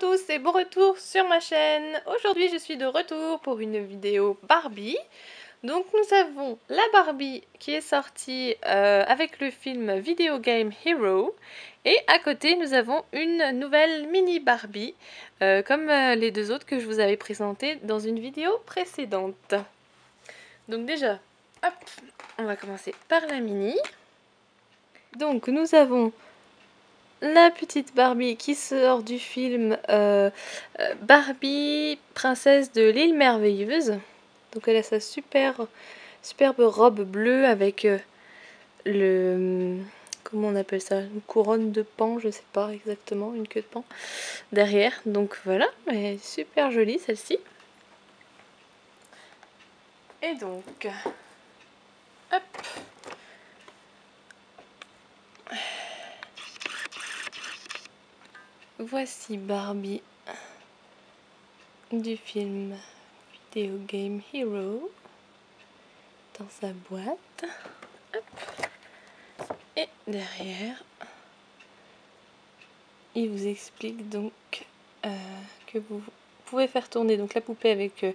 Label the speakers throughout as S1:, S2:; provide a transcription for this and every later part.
S1: tous et bon retour sur ma chaîne. Aujourd'hui je suis de retour pour une vidéo Barbie. Donc nous avons la Barbie qui est sortie avec le film Video Game Hero. Et à côté nous avons une nouvelle mini Barbie comme les deux autres que je vous avais présentées dans une vidéo précédente. Donc déjà, hop, on va commencer par la mini. Donc nous avons la petite Barbie qui sort du film Barbie, princesse de l'île merveilleuse. Donc elle a sa superbe robe bleue avec comment on appelle ça, une couronne de paon, je sais pas exactement, une queue de paon derrière. Donc voilà, elle est super jolie celle-ci. Et donc, hop. Voici Barbie du film Video Game Hero dans sa boîte. Hop. Et derrière, il vous explique donc que vous pouvez faire tourner donc la poupée avec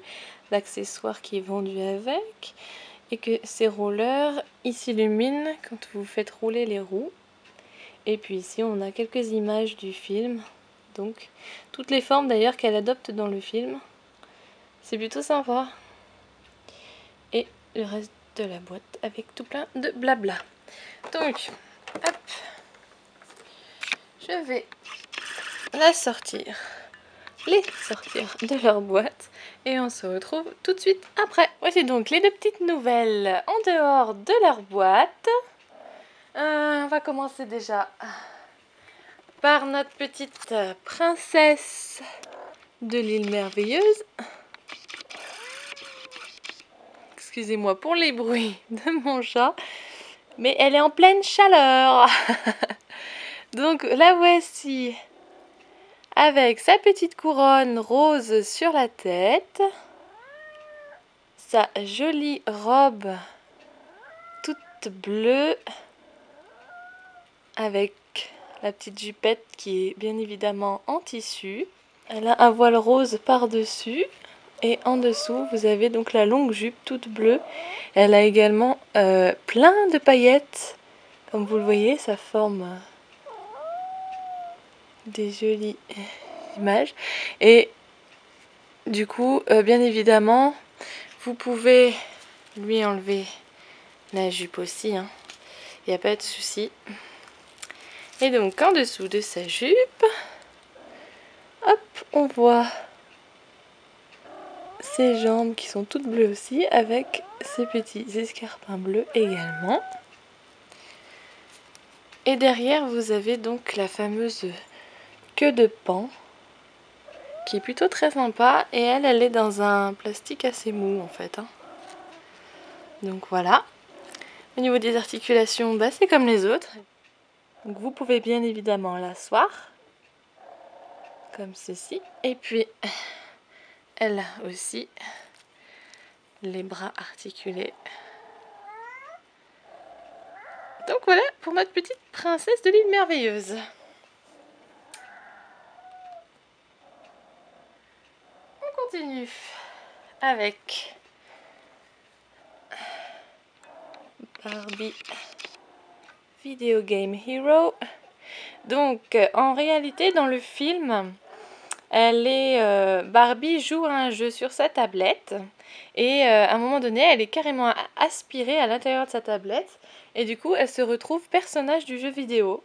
S1: l'accessoire qui est vendu avec, et que ces rollers ils s'illuminent quand vous faites rouler les roues. Et puis ici on a quelques images du film, donc toutes les formes d'ailleurs qu'elle adopte dans le film. C'est plutôt sympa. Et le reste de la boîte avec tout plein de blabla. Donc, hop, je vais les sortir de leur boîte et on se retrouve tout de suite après. Voici donc les deux petites nouvelles en dehors de leur boîte. On va commencer déjà par notre petite princesse de l'île merveilleuse. Excusez-moi pour les bruits de mon chat, mais elle est en pleine chaleur. Donc la voici avec sa petite couronne rose sur la tête, sa jolie robe toute bleue avec la petite jupette qui est bien évidemment en tissu. Elle a un voile rose par-dessus et en dessous vous avez donc la longue jupe toute bleue. Elle a également plein de paillettes, comme vous le voyez, ça forme des jolies images. Et du coup, bien évidemment, vous pouvez lui enlever la jupe aussi, hein. Il n'y a pas de souci. Et donc en dessous de sa jupe, hop, on voit ses jambes qui sont toutes bleues aussi, avec ses petits escarpins bleus également. Et derrière vous avez donc la fameuse queue de paon qui est plutôt très sympa, et elle est dans un plastique assez mou en fait, hein. Donc voilà. Au niveau des articulations, bah, c'est comme les autres. Donc vous pouvez bien évidemment l'asseoir comme ceci. Et puis elle a aussi les bras articulés. Donc voilà pour notre petite princesse de l'île merveilleuse. On continue avec Barbie Video Game Hero. Donc en réalité dans le film, Barbie joue à un jeu sur sa tablette et à un moment donné elle est carrément aspirée à l'intérieur de sa tablette et du coup elle se retrouve personnage du jeu vidéo.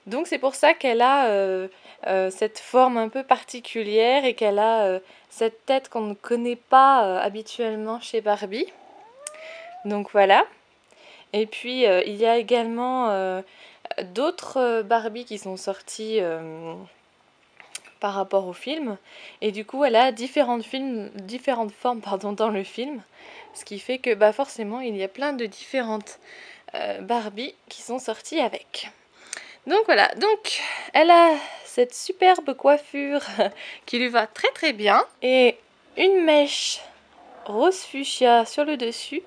S1: Donc c'est pour ça qu'elle a cette forme un peu particulière et qu'elle a cette tête qu'on ne connaît pas habituellement chez Barbie. Donc voilà. Et puis il y a également d'autres Barbie qui sont sorties par rapport au film. Et du coup elle a différentes formes dans le film. Ce qui fait que bah, forcément il y a plein de différentes Barbie qui sont sorties avec. Donc voilà, donc elle a cette superbe coiffure qui lui va très très bien et une mèche rose fuchsia sur le dessus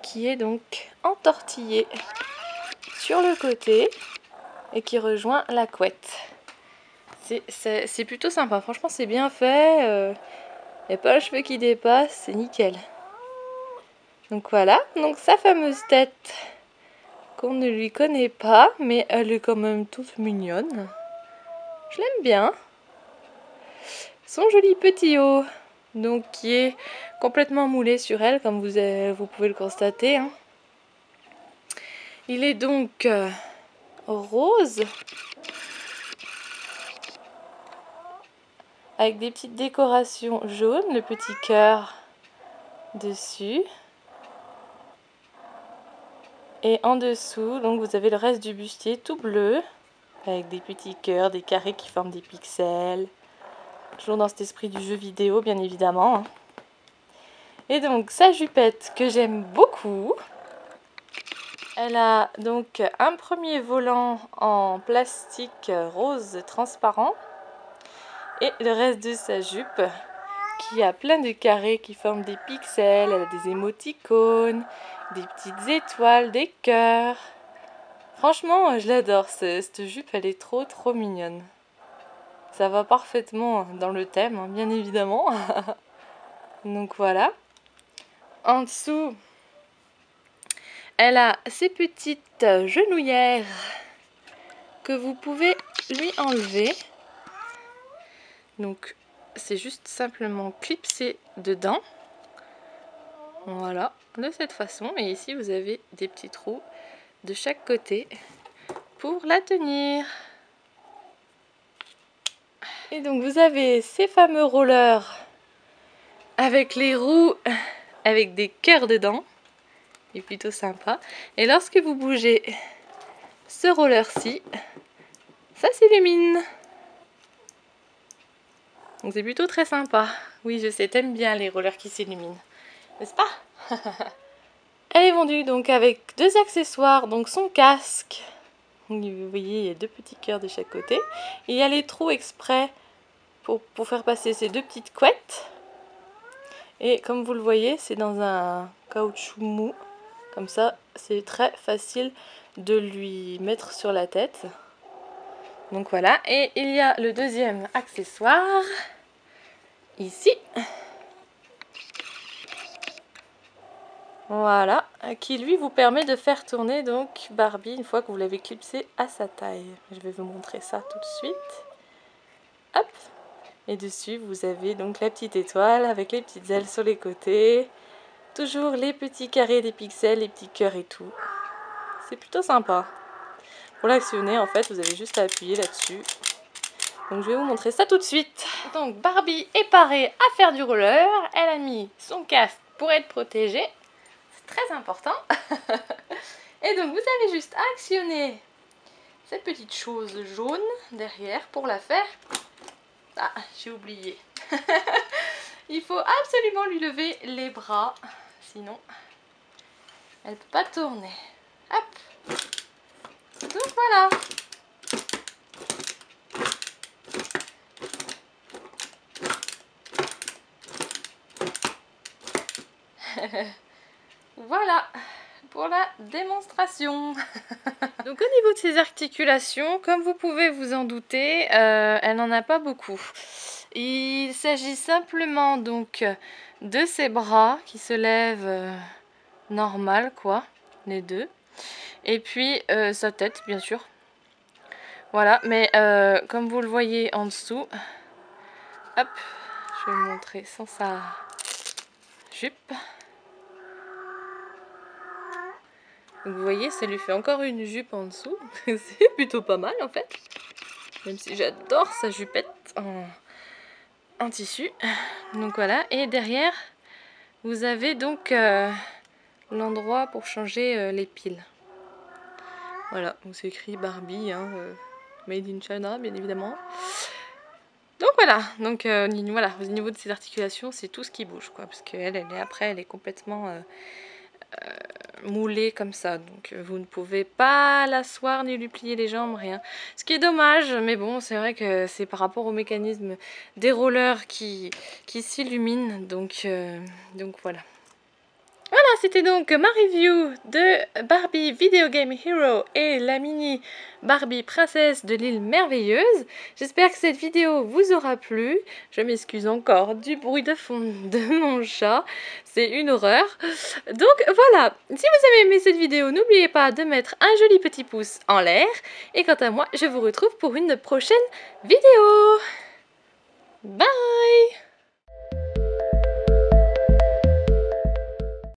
S1: qui est donc entortillée sur le côté et qui rejoint la couette. C'est plutôt sympa, franchement c'est bien fait, y a pas un cheveu qui dépasse, c'est nickel. Donc voilà, donc sa fameuse tête qu'on ne lui connaît pas, mais elle est quand même toute mignonne. Je l'aime bien. Son joli petit haut, donc qui est complètement moulé sur elle, comme vous pouvez le constater, hein. Il est donc rose, avec des petites décorations jaunes, le petit cœur dessus. Et en dessous, donc vous avez le reste du bustier tout bleu, avec des petits cœurs, des carrés qui forment des pixels. Toujours dans cet esprit du jeu vidéo, bien évidemment, hein. Et donc sa jupette que j'aime beaucoup. Elle a donc un premier volant en plastique rose transparent. Et le reste de sa jupe qui a plein de carrés qui forment des pixels. Elle a des émoticônes, des petites étoiles, des cœurs. Franchement, je l'adore. Cette jupe, elle est trop mignonne. Ça va parfaitement dans le thème, hein, bien évidemment. Donc voilà. En dessous, elle a ses petites genouillères que vous pouvez lui enlever. Donc c'est juste simplement clipser dedans. Voilà, de cette façon. Et ici vous avez des petits trous de chaque côté pour la tenir. Et donc vous avez ces fameux rollers avec les roues avec des cœurs dedans. Il est plutôt sympa. Et lorsque vous bougez ce roller-ci, ça s'illumine. Donc c'est plutôt très sympa. Oui, je sais, t'aimes bien les rollers qui s'illuminent, n'est-ce pas? Elle est vendue donc avec deux accessoires, donc son casque. Vous voyez, il y a deux petits cœurs de chaque côté. Il y a les trous exprès pour faire passer ces deux petites couettes. Et comme vous le voyez, c'est dans un caoutchouc mou. Comme ça, c'est très facile de lui mettre sur la tête. Donc voilà. Et il y a le deuxième accessoire, ici. Voilà, qui lui vous permet de faire tourner donc Barbie une fois que vous l'avez clipsé à sa taille. Je vais vous montrer ça tout de suite. Hop. Et dessus vous avez donc la petite étoile avec les petites ailes sur les côtés. Toujours les petits carrés des pixels, les petits cœurs et tout. C'est plutôt sympa. Pour l'actionner en fait vous avez juste à appuyer là-dessus. Donc je vais vous montrer ça tout de suite. Donc Barbie est parée à faire du roller. Elle a mis son casque pour être protégée. Très important. Et donc vous avez juste à actionner cette petite chose jaune derrière pour la faire. Ah, j'ai oublié. Il faut absolument lui lever les bras, sinon elle ne peut pas tourner. Hop. Donc voilà. Voilà pour la démonstration. Donc au niveau de ses articulations, comme vous pouvez vous en douter, elle n'en a pas beaucoup. Il s'agit simplement donc de ses bras qui se lèvent normal quoi, les deux. Et puis sa tête bien sûr. Voilà, mais comme vous le voyez en dessous, hop, je vais vous montrer sans sa jupe. Donc vous voyez, ça lui fait encore une jupe en dessous. C'est plutôt pas mal en fait. Même si j'adore sa jupette en tissu. Donc voilà, et derrière, vous avez donc l'endroit pour changer les piles. Voilà, donc c'est écrit Barbie, hein, Made in China, bien évidemment. Donc voilà, donc voilà, au niveau de ses articulations, c'est tout ce qui bouge, quoi, parce qu'elle, elle est complètement moulée comme ça, donc vous ne pouvez pas l'asseoir ni lui plier les jambes, rien. Ce qui est dommage, mais bon, c'est vrai que c'est par rapport au mécanisme des rollers qui s'illuminent, donc voilà. Voilà, c'était donc ma review de Barbie Video Game Hero et la mini Barbie Princesse de l'île merveilleuse. J'espère que cette vidéo vous aura plu. Je m'excuse encore du bruit de fond de mon chat, c'est une horreur. Donc voilà, si vous avez aimé cette vidéo, n'oubliez pas de mettre un joli petit pouce en l'air. Et quant à moi, je vous retrouve pour une prochaine vidéo.